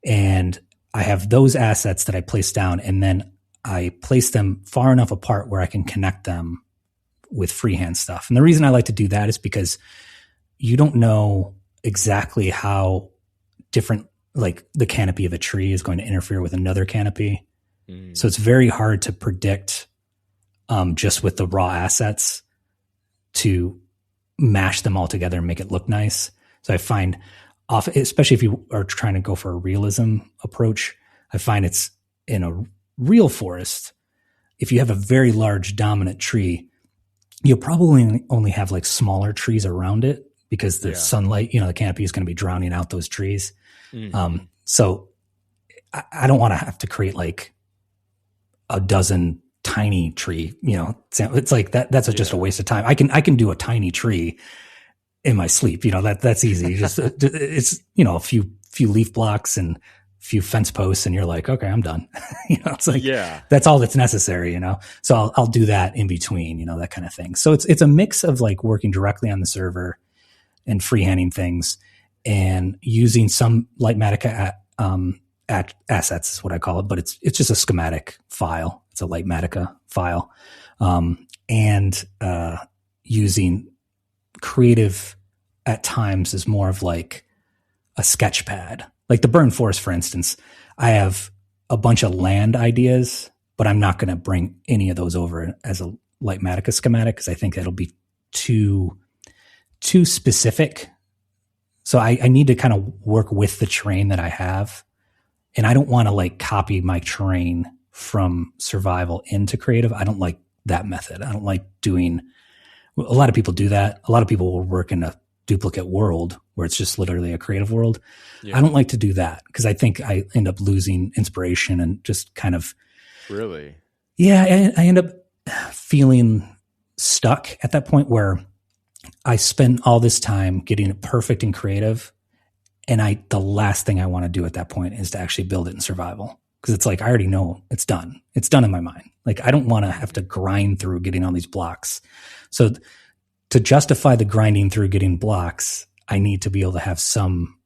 And I have those assets that I place down, and then I place them far enough apart where I can connect them with freehand stuff. And the reason I like to do that is because you don't know exactly how different, like the canopy of a tree is going to interfere with another canopy. So it's very hard to predict just with the raw assets to mash them all together and make it look nice. So I find often, especially if you are trying to go for a realism approach, I find it's in a real forest. If you have a very large dominant tree, you'll probably only have like smaller trees around it because the sunlight, the canopy is going to be drowning out those trees. So I don't want to have to create like a dozen tiny tree, it's like that's just a waste of time. I can do a tiny tree in my sleep, that's easy. Just it's, a few leaf blocks and a few fence posts and you're like, okay, I'm done. It's like, that's all that's necessary, so I'll do that in between, that kind of thing. So it's a mix of like working directly on the server and freehanding things and using some Lightmatica assets is what I call it, but it's just a schematic file. It's a Lightmatica file. And using Creative at times is more of like a sketch pad. Like the burn forest, for instance, I have a bunch of land ideas, but I'm not going to bring any of those over as a Lightmatica schematic because I think that'll be too specific. So I need to kind of work with the terrain that I have. And I don't want to like copy my terrain from survival into Creative. I don't like that method. I don't like doing, a lot of people do that. A lot of people will work in a duplicate world where it's just literally a creative world. I don't like to do that because I think I end up losing inspiration and just kind of. Really? Yeah. I end up feeling stuck at that point where I spend all this time getting it perfect in Creative. And the last thing I want to do at that point is to actually build it in survival. Because it's like, I already know it's done. It's done in my mind. Like, I don't want to have to grind through getting all these blocks. So to justify the grinding through getting blocks, I need to be able to have some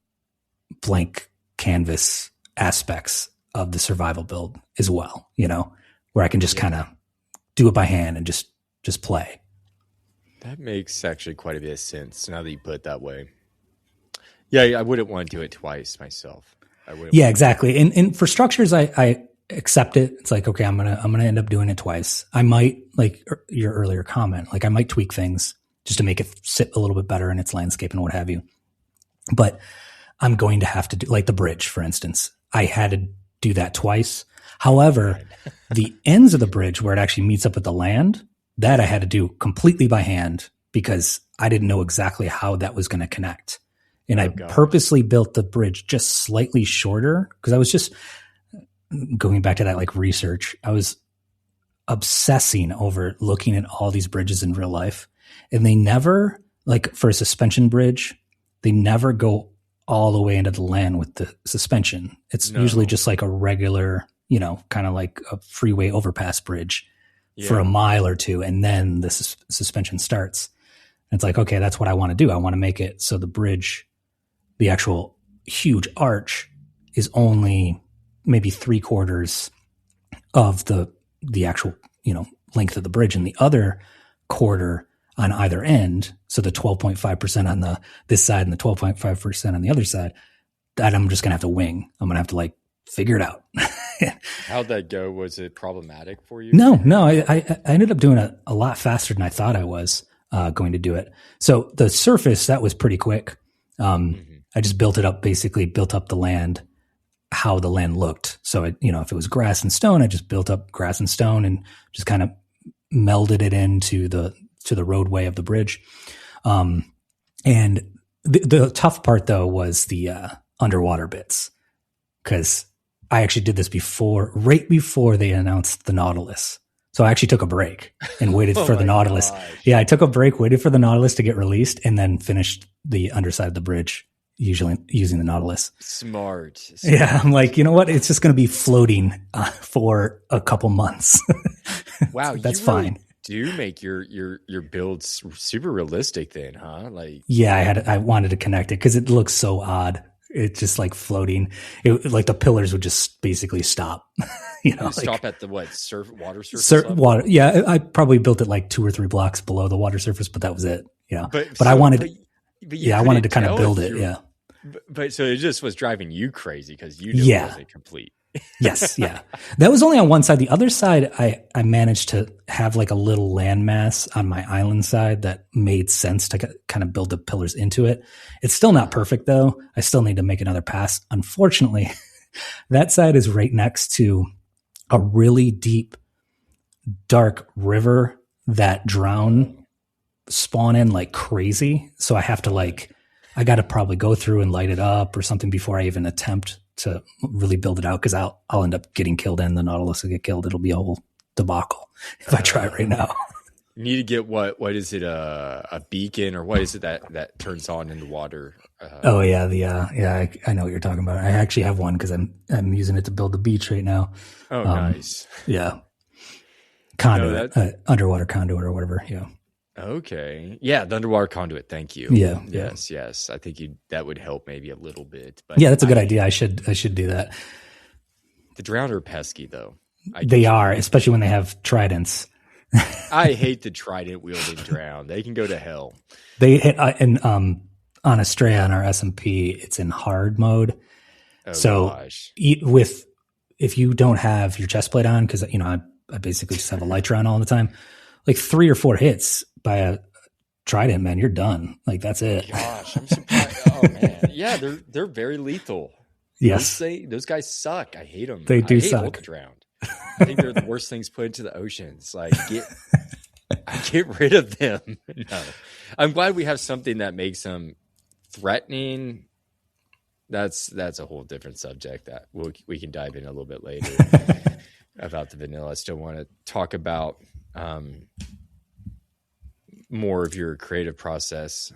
blank canvas aspects of the survival build as well, where I can just kind of do it by hand and just play. That makes actually quite a bit of sense now that you put it that way. Yeah, I wouldn't want to do it twice myself. Yeah, exactly. And for structures, I accept it. It's like, okay, I'm gonna end up doing it twice. I might, like your earlier comment, like I might tweak things just to make it sit a little bit better in its landscape and what have you. But I'm going to have to do, like the bridge, for instance. I had to do that twice. However, the ends of the bridge where it actually meets up with the land, that I had to do completely by hand because I didn't know exactly how that was going to connect. And I purposely built the bridge just slightly shorter because I was just going back to that like research. I was obsessing over looking at all these bridges in real life, and they never, like for a suspension bridge, they never go all the way into the land with the suspension. It's usually just like a regular, kind of like a freeway overpass bridge for a mile or two. And then the suspension starts. And it's like, okay, that's what I want to do. I want to make it so the bridge, the actual huge arch, is only maybe 3/4 of the actual, length of the bridge, and the other quarter on either end. So the 12.5% on this side and the 12.5% on the other side, that I'm just going to have to wing. I'm going to have to figure it out. How'd that go? Was it problematic for you? No, I ended up doing it a lot faster than I thought I was going to do it. So the surface, that was pretty quick. I just built up the land, how the land looked. So if it was grass and stone, I just built up grass and stone and just kind of melded it into the roadway of the bridge. And the tough part though was the underwater bits, because I actually did this right before they announced the Nautilus. So I actually took a break and waited for the Nautilus. Gosh. Yeah, I took a break, waited for the Nautilus to get released, and then finished the underside of the bridge, usually using the Nautilus. Smart. Yeah, I'm like, you know what? It's just going to be floating for a couple months. Wow, that's you really fine. Do make your builds super realistic then, huh? Yeah, I wanted to connect it because it looks so odd. It's just floating. The pillars would just basically stop. Stop at the water surface level? Water. Yeah, I probably built it 2 or 3 blocks below the water surface, but that was it. Yeah, but I wanted. I wanted to kind of build it. Yeah. But so it just was driving you crazy because you knew it wasn't complete. Yes. Yeah. That was only on one side. The other side, I managed to have a little landmass on my island side that made sense to kind of build the pillars into it. It's still not perfect though. I still need to make another pass. Unfortunately, that side is right next to a really deep, dark river that drown spawn in like crazy. So I have to I got to probably go through and light it up or something before I even attempt to really build it out, because I'll end up getting killed and the Nautilus will get killed. It'll be a whole debacle if I try it right now. You need to get what is it, a beacon, or what is it that turns on in the water? I know what you're talking about. I actually have one because I'm using it to build the beach right now. Oh, nice. Yeah. Conduit, underwater conduit or whatever. Yeah. Okay. Yeah, the underwater conduit. Thank you. Yeah. Yes. I think that would help maybe a little bit. But yeah, that's a good idea. I should do that. The drowned are pesky though. They are, especially when they have tridents. I hate the trident wielding drown. They can go to hell. They hit on Astrea on our SMP. It's in hard mode. Oh, so gosh. If you don't have your chest plate on, because I basically just have a light on all the time. 3 or 4 hits by a trident, man, you're done. That's it. Gosh, I'm surprised. Oh man, yeah, they're very lethal. Yes, those guys suck. I hate them. They do I hate suck. Drowned. I think they're the worst things put into the oceans. Get rid of them. No, I'm glad we have something that makes them threatening. That's a whole different subject that we can dive in a little bit later about the vanilla. I still want to talk about more of your creative process.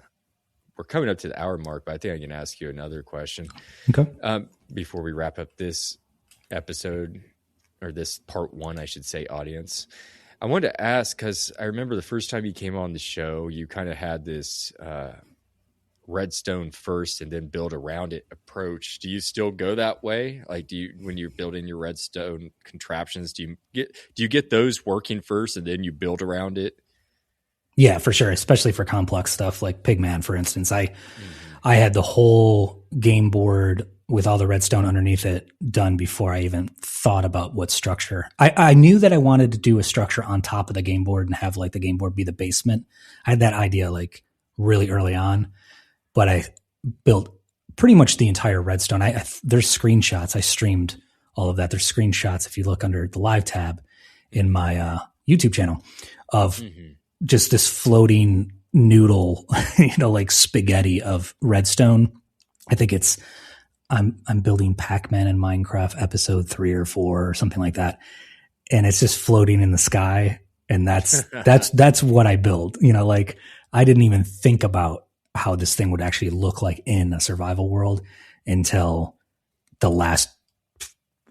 We're coming up to the hour mark, but I think I can ask you another question. Okay. Before we wrap up this episode, or this part 1, I should say, audience. I wanted to ask, because I remember the first time you came on the show, you kind of had this redstone first and then build around it approach. Do you still go that way? When you're building your redstone contraptions, do you get those working first and then you build around it? Yeah, for sure. Especially for complex stuff like Pigman, for instance. I had the whole game board with all the redstone underneath it done before I even thought about what structure. I knew that I wanted to do a structure on top of the game board and have the game board be the basement. I had that idea really early on. But I built pretty much the entire redstone. There's screenshots. I streamed all of that. There's screenshots if you look under the live tab in my YouTube channel of just this floating noodle, spaghetti of redstone. I think I'm building Pac-Man in Minecraft episode 3 or 4 or something like that, and it's just floating in the sky. And that's what I build. I didn't even think about how this thing would actually look like in a survival world until the last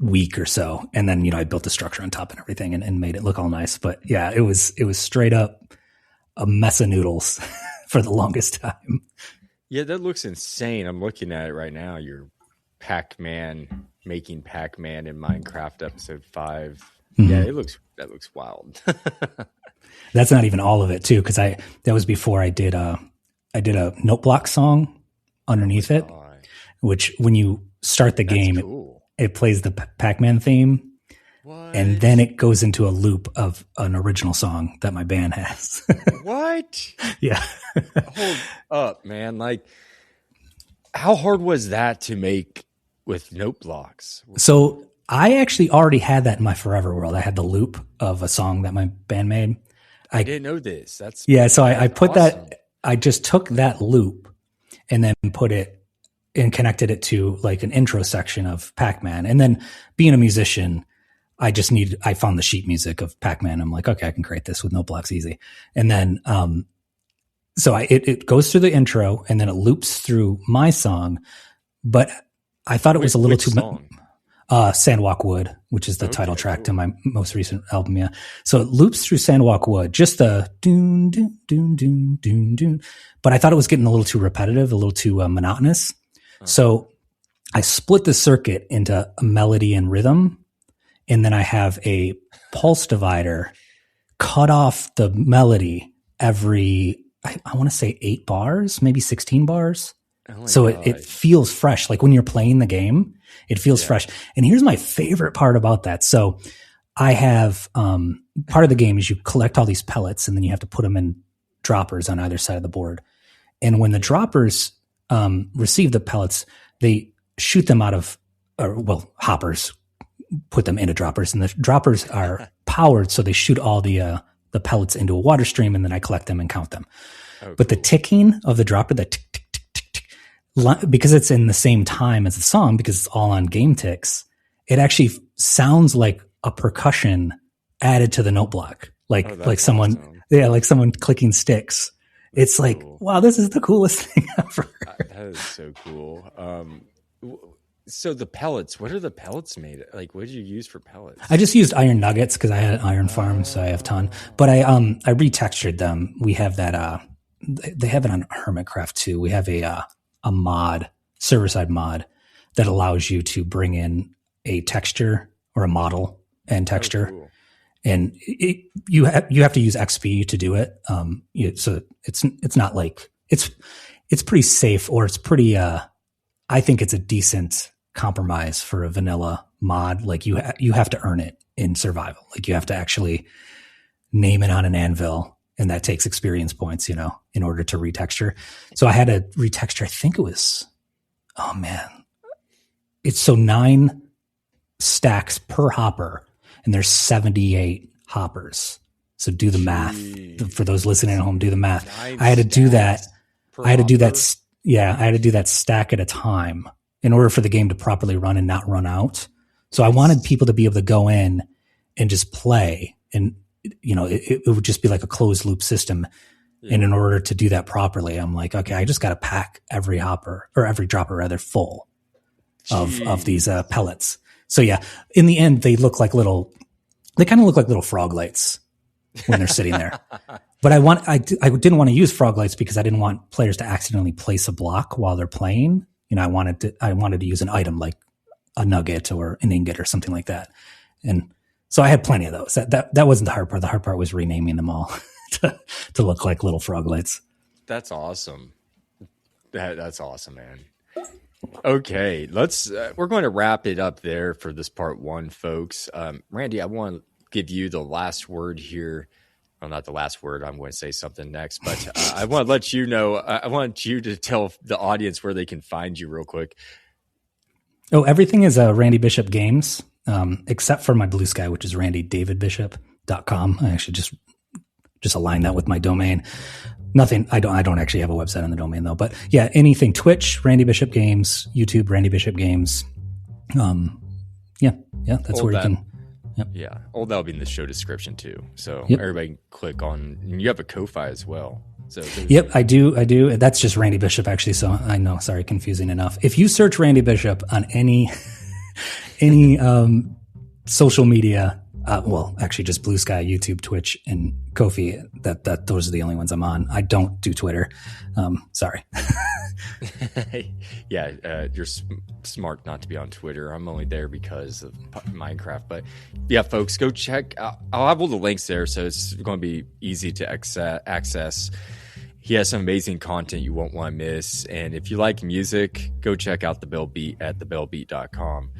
week or so. And then, I built the structure on top and everything and made it look all nice. But yeah, it was straight up a mess of noodles for the longest time. Yeah, that looks insane. I'm looking at it right now. You're Pac-Man, making Pac-Man in Minecraft episode 5. Mm-hmm. Yeah, that looks wild. That's not even all of it too, because that was before I did a note block song underneath it, which when you start the game, cool. it plays the Pac-Man theme. What? And then it goes into a loop of an original song that my band has. What? Yeah. Hold up, man. Like, how hard was that to make with note blocks? So I actually already had that in my Forever World. I had the loop of a song that my band made. I didn't know this. So I put awesome. I just took that loop and then put it and connected it to like an intro section of Pac-Man. And then being a musician, I found the sheet music of Pac-Man. I'm like, okay, I can create this with note blocks easy. And then, it goes through the intro and then it loops through my song, but I thought it was a little too Sandwalk Wood, which is the title track to my most recent album. Yeah. So it loops through Sandwalk Wood, just the doon, doon, doon, doon, doon, doon. But I thought it was getting a little too repetitive, a little too monotonous. So I split the circuit into a melody and rhythm. And then I have a pulse divider cut off the melody every, I want to say 8 bars, maybe 16 bars. Oh so it feels fresh. Like when you're playing the game, it feels fresh. And here's my favorite part about that. So I have, part of the game is you collect all these pellets and then you have to put them in droppers on either side of the board. And when the droppers receive the pellets, they shoot them out of, hoppers put them into droppers, and the droppers are powered. So they shoot all the pellets into a water stream, and then I collect them and count them. Oh, but cool. The ticking of the dropper, the tick, tick, tick, tick, tick, because it's in the same time as the song, because it's all on game ticks, it actually sounds like a percussion added to the note block. Like someone, awesome. Like someone clicking sticks. It's like, cool. Wow, this is the coolest thing ever. That is so cool. So the pellets, what are the pellets made of? Like, what did you use for pellets? I just used iron nuggets because I had an iron farm, so I have a ton. But I retextured them. We have that, they have it on Hermitcraft too. We have a mod, server-side mod, that allows you to bring in a texture or a model and texture. Oh, cool. And you have to use XP to do it. So it's not like it's pretty safe, or it's pretty. I think it's a decent compromise for a vanilla mod. Like you have to earn it in survival. Like you have to actually name it on an anvil, and that takes experience points, in order to retexture. So I had to retexture. I think it was, oh man, it's so 9 stacks per hopper. And there's 78 hoppers. So do the math. For those listening at home, do the math. I had to do that. I had to do that. Yeah, I had to do that stack at a time in order for the game to properly run and not run out. So I wanted people to be able to go in and just play. And, it would just be like a closed loop system. Yeah. And in order to do that properly, I'm like, okay, I just got to pack every hopper, or every dropper rather, full of these pellets. So yeah, in the end, they kind of look like little frog lights when they're sitting there. But I didn't want to use frog lights because I didn't want players to accidentally place a block while they're playing. I wanted to use an item like a nugget or an ingot or something like that. And so I had plenty of those. That wasn't the hard part. The hard part was renaming them all to look like little frog lights. That's awesome. That's awesome, man. Okay, we're going to wrap it up there for this part 1, folks. Randy, I want to give you the last word here. Well, not the last word. I'm going to say something next, but I want to let you know. I want you to tell the audience where they can find you real quick. Oh, everything is Randy Bishop Games, except for my Blue Sky, which is rndyb.bsky.social. I actually just align that with my domain. Nothing. I don't actually have a website on the domain though, but yeah, anything Twitch, Randy Bishop Games, YouTube, Randy Bishop Games. That's where you can. Yep. Yeah. All that'll be in the show description too. So everybody can click on, and you have a Ko-Fi as well. So yep, I do. That's just Randy Bishop, actually. So I know, sorry, confusing enough. If you search Randy Bishop on any social media, well, actually just Blue Sky, YouTube, Twitch, and Ko-fi, that those are the only ones I'm on. I don't do Twitter. Sorry. Yeah, you're smart not to be on Twitter. I'm only there because of Minecraft. But yeah, folks, go check. I'll have all the links there, so it's going to be easy to access. He has some amazing content you won't want to miss. And if you like music, go check out The Bell Beat at thebellbeat.com.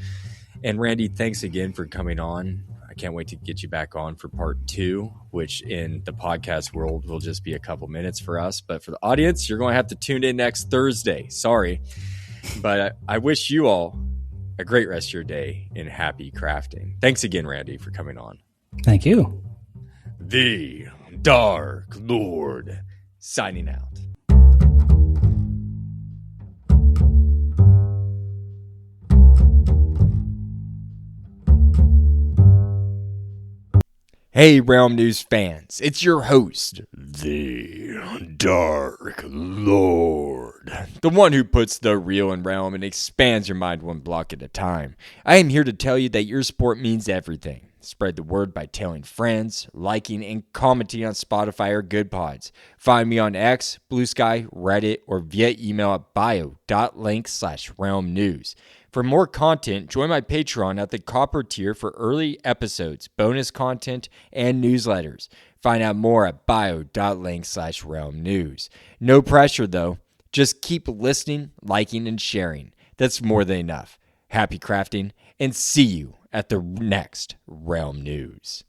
And Randy, thanks again for coming on. I can't wait to get you back on for part 2, which in the podcast world will just be a couple minutes for us. But for the audience, you're going to have to tune in next Thursday. Sorry. But I wish you all a great rest of your day and happy crafting. Thanks again, Randy, for coming on. Thank you. The Dark Lord signing out. Hey, Realm News fans, it's your host, the Dark Lord, the one who puts the real in Realm and expands your mind one block at a time. I am here to tell you that your support means everything. Spread the word by telling friends, liking, and commenting on Spotify or Good Pods. Find me on X, Blue Sky, Reddit, or via email at bio.link/Realm News. For more content, join my Patreon at the Copper tier for early episodes, bonus content, and newsletters. Find out more at bio.link/Realm News. No pressure, though. Just keep listening, liking, and sharing. That's more than enough. Happy crafting, and see you at the next Realm News.